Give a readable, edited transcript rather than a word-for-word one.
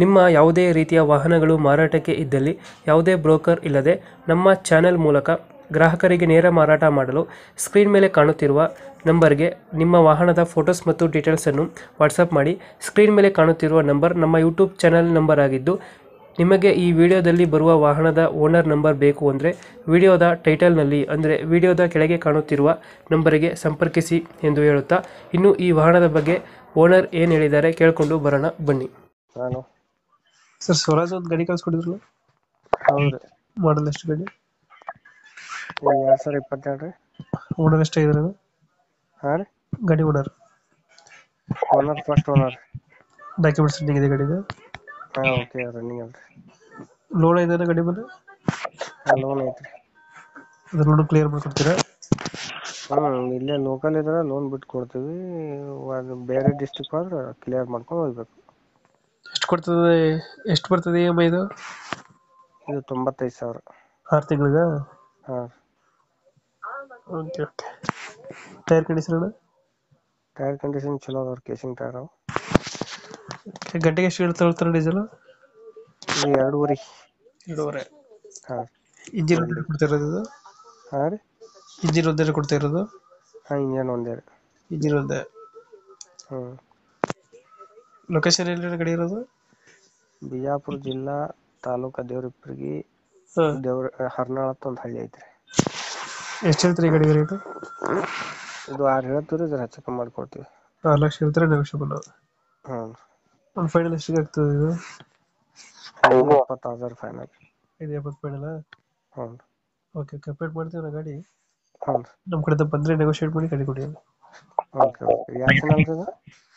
ನಿಮ್ಮ ಯಾವುದೇ ರೀತಿಯ ವಾಹನಗಳು ಮಾರಾಟಕ್ಕೆ ಇದ್ದಲ್ಲಿ ಯಾವುದೇ ಬ್ರೋಕರ್ ಇಲ್ಲದೆ ನಮ್ಮ ಚಾನೆಲ್ ಮೂಲಕ ಗ್ರಾಹಕರಿಗೆ ನೇರ ಮಾರಾಟ ಮಾಡಲು ಸ್ಕ್ರೀನ್ ಮೇಲೆ ಕಾಣುತ್ತಿರುವ ನಂಬರ್ಗೆ ನಿಮ್ಮ ವಾಹನದ ಫೋಟೋಸ್ ಮತ್ತು ಡೀಟೇಲ್ಸನ್ನು ವಾಟ್ಸಪ್ ಮಾಡಿ. ಸ್ಕ್ರೀನ್ ಮೇಲೆ ಕಾಣುತ್ತಿರುವ ನಂಬರ್ ನಮ್ಮ ಯೂಟ್ಯೂಬ್ ಚಾನೆಲ್ ನಂಬರ್ ಆಗಿದ್ದು, ನಿಮಗೆ ಈ ವಿಡಿಯೋದಲ್ಲಿ ಬರುವ ವಾಹನದ ಓನರ್ ನಂಬರ್ ಬೇಕು ಅಂದರೆ ವಿಡಿಯೋದ ಟೈಟಲ್ನಲ್ಲಿ ಅಂದರೆ ವಿಡಿಯೋದ ಕೆಳಗೆ ಕಾಣುತ್ತಿರುವ ನಂಬರಿಗೆ ಸಂಪರ್ಕಿಸಿ ಎಂದು ಹೇಳುತ್ತಾ, ಇನ್ನು ಈ ವಾಹನದ ಬಗ್ಗೆ ಓನರ್ ಏನು ಹೇಳಿದ್ದಾರೆ ಕೇಳಿಕೊಂಡು ಬರೋಣ ಬನ್ನಿ. ನಾನು ಸರ್, ಸ್ವರಾಜ್ ಒಂದು ಗಾಡಿ ಕಳ್ಸ್ಕೊಟ್ಟಿದ್ರಲ್ಲ, ಹೌದ್ರಿ. ಮಾಡಲ್ ಎಷ್ಟು ಗಾಡಿ? 2022 ರೀ. ಓನರ್ ಎಷ್ಟಾಗಿದ್ದಾರೆ ಅದು? ಹಾ ರೀ. ಗಾಡಿ owner owner first owner. Documents running ಇದೆ ಗಾಡಿದು? ಹಾ, ಓಕೆ, ರನ್ನಿಂಗ್ ಅಲ್ರಿ. ಲೋನ್ ಇದೆ ಗಾಡಿ ಮೇಲೆ? ಲೋನ್ ಐತ್ರಿ. ಅದ್ರ ಲೋನ್ ಕ್ಲಿಯರ್ ಮಾಡ್ಕೊಡ್ತೀರಾ? ಇಲ್ಲೇ ಲೋಕಲ್ ಇದ್ರೆ ಲೋನ್ ಬಿಟ್ಟು ಕೊಡ್ತೀವಿ. ಅದು ಬೇರೆ ಡಿಸ್ಟಿಕ್ ಆದ್ರೆ ಕ್ಲಿಯರ್ ಮಾಡ್ಕೊಂಡು ಹೋಗ್ಬೇಕು. ಎಷ್ಟು ಬರ್ತದೆ EMI ಇದು? ಇದು 95,000. 6 ತಿಂಗಳಿಗ? ಹಾ. Okay okay. Tyre condition? Tyre condition ಚಲೋ ಅದಾವ್ರಿ, ಕೇಸಿಂಗ್ ಟೈರ್. ಗಂಟೆಗೆ ಎಷ್ಟು ತಗೊಳ್ತಾರೆ ಡೀಸೆಲ್? ಇದು 2.5. 2.5. ಹಾ. ಇಂಜಿನ್ ಒಂದೇ ಕೊಡ್ತಾ ಇರೋದು? ಹಾ ರೀ. ಇಂಜಿನ್ ಒಂದೇ ಕೊಡ್ತಾ ಇರೋದು? ಹಾ, ಇಂಜನ್ ಒಂದೇ ರೀ. ಇಂಜಿನ್ ಒಂದೇ. ಲೊಕೇಶನ್ ಎಲ್ಲಿ ಗಾಡಿ ಇರೋದು? ಬಿಜಾಪುರ ಜಿಲ್ಲಾ, ತಾಲೂಕಾ ದೇವ್ರಿಪ್ಪರ್ಗಿ, ಹರ್ನಾಳ ಅಂತ ಒಂದು ಹಳ್ಳಿ ಐತ್ರಿ. ಎಷ್ಟು ಹೇಳ್ತೀರಿ ಗಾಡಿ ರೇಟು? ಇದು 6 ಹೇಳ್ತೀವಿ, ಇದ್ರ ಹೆಚ್ಚು ಕಮ್ಮಿ ಮಾಡ್ಕೊಡ್ತೀವಿ. 6 ಲಕ್ಷ ಹೇಳ್ತಾರೆ, ನೆಗೋಷಿಯಬಲ್. ಒಂದು ಫೈನಲ್ ಎಷ್ಟಿಗೆ ಆಗ್ತದೆ ಇದು? 5,70,000 ಫೈನಲ್. 5,70 ಫೈನಲ್? ಹ್ಞೂ. ಓಕೆ, ಕಂಪ್ಲೀಟ್ ಮಾಡ್ತೀವಿ ನಾ ಗಾಡಿ. ಹ್ಞೂ. ನಮ್ಮ ಕಡೆಯಿಂದ ಬಂದರೆ ನೆಗೋಷಿಯೇಟ್ ಮಾಡಿ ಗಾಡಿ ಕೊಡಿ. Okay okay. ಯಾವ ಚಾನಲ್ ರೀ ಇದು?